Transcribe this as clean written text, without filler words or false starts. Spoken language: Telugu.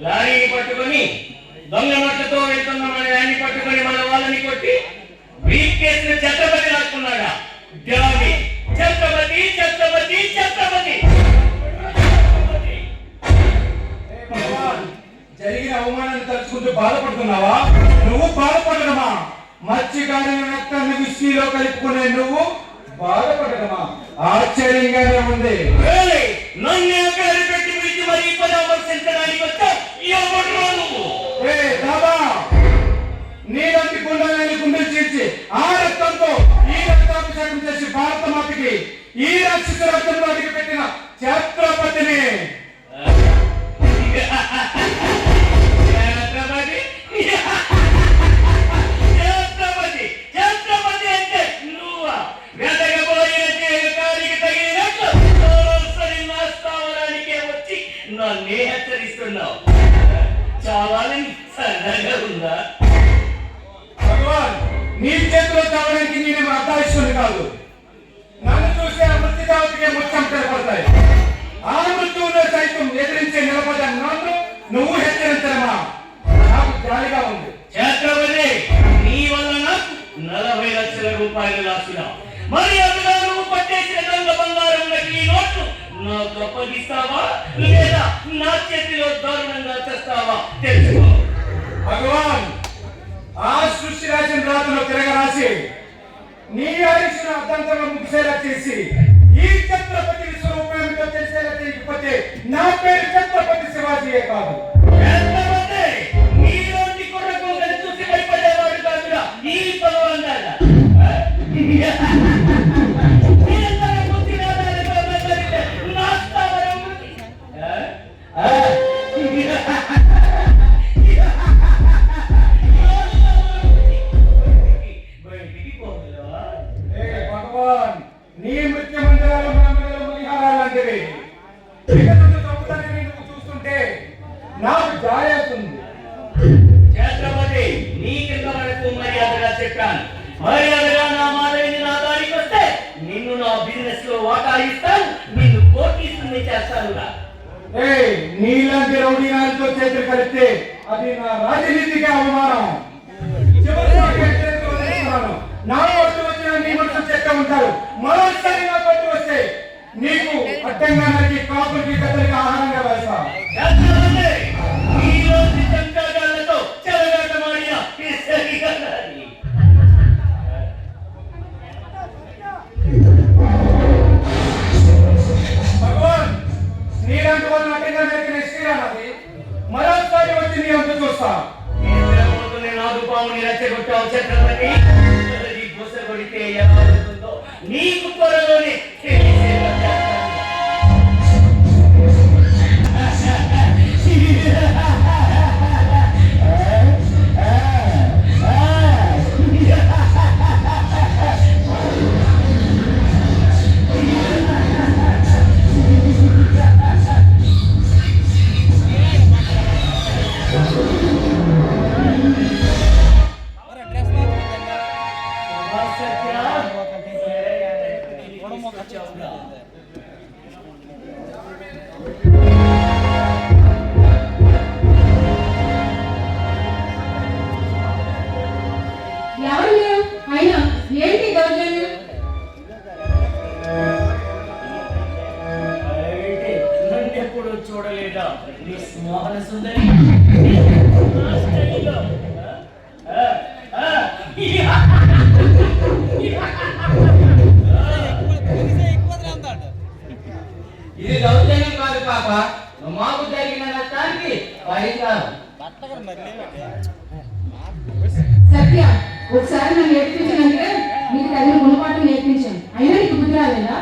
లారీని పట్టుకొని దొంగ నోట్లతో వెళ్తున్న మన యాన్ని పట్టుకొని మన వాళ్ళని కొట్టి బ్రీఫ్ కేసును ఛత్రపతి లాక్కున్నాడా? డామి ఛత్రపతి ఛత్రపతి ఛత్రపతి. జరిగిన అవమానాన్ని తలుచుకుంటూ బాధపడుతున్నావా? నువ్వు బాధపడడమా? మత్స్యకారుల రక్తాన్ని విస్కీలో కలుపుకునే నువ్వు బాధపడడమా? ఆశ్చర్యంగానే ఉంది. నన్ను పేరు పెట్టి పిలిచి మరి పరామర్శించడానికి వచ్చా నువ్వు? నీలాంటి గుండాలని గుండెలు చీల్చి ఆ రక్తంతో ఈ రక్తాభిషేకం చేసి భారత మాతకి ఈ రాక్షస రక్తంలో అడిగి పెట్టిన ఛత్రపతిని. నన్నే హెచ్చరిస్తున్నావు. చావాలని సరదాగా ఉందా? భగవాన్, నీ చేతిలో చావడానికి నేను అర్థాయిస్తుంది కాదు. నన్ను చూసి ఆ మృత్యు దేవతకే ముత్యం కనపడతాయి. ఆ మృత్యువులో సైతం ఎదిరించే నిలబడ్డ నన్ను నువ్వు హెచ్చరించడమా? నాకు జాలిగా ఉంది. ఛత్రపతి, నీ వల్ల నాకు 40 లక్షల రూపాయలు లాసిన మరి అందులో నువ్వు పట్టేసిన దొంగ బంగారం నకిలీ నోట్లు నాకు అప్పగిస్తావా లేదా నా చేతిలో దారుణంగా చేస్తావా తెలుసుకో. భగవాన్, ఆ సృష్టి రాసిన రాతలో తిరగరాసి నీ ఆయుష్ను అర్థంతగా ముగిసేలా చేసి ఈ ఛత్రపతి స్వరూపంతో తెలిసేలా చేయకపోతే నా పేరు ఛత్రపతి శివాజీయే కాదు. నీలోని కుర్రకుంగని చూసి భయపడేవాడు కాదురా ఈ పదవందాల. భగవాన్, నీ మృత్యు మందిరాలు మణిహారాలు లాంటివి. నువ్వు చూస్తుంటే నాకు జాలేస్తుంది. ఛత్రపతి, నీ కింద వరకు మర్యాదగా చెప్పాను. మర్యాదగా నా మాధవిని నా దారికి వస్తే నిన్ను నా బిజినెస్ లో వాటా ఇస్తాను, నిన్ను కోటీసుని చేస్తానుగా. నీలాంటి రౌడీనాలతో చేతులు కలిపితే అది నా రాజనీతికి అవమానం. నా పట్టు వచ్చిన నీ మనసు చెక్క ఉంటారు. మరోసారి నా పట్టు వస్తే నీకు అడ్డంగా నరికి కాపులకి కథలకి ఆహారంగా వేస్తా. భగవాన్, నీలాంటి వాళ్ళని అడ్డంగా నరికిన శ్రీరామది మరోసారి వచ్చి నీ అంత చూస్తా. రెచ్చగొట్టావు ఛత్రపతి. కొడితే ఎలా అవుతుందో నీకు త్వరలోనే చూడలేదా మోహన సుందరి? ఇది దౌర్జన్యం కాదు పాప, మాకు జరిగిన నష్టానికి పరిహారం. సత్య, ఒకసారి నన్ను నేర్పించినందుకే నీకు తగిన గుణపాఠం నేర్పించాను. అయినా నీకు బుద్ధి రాలేదా?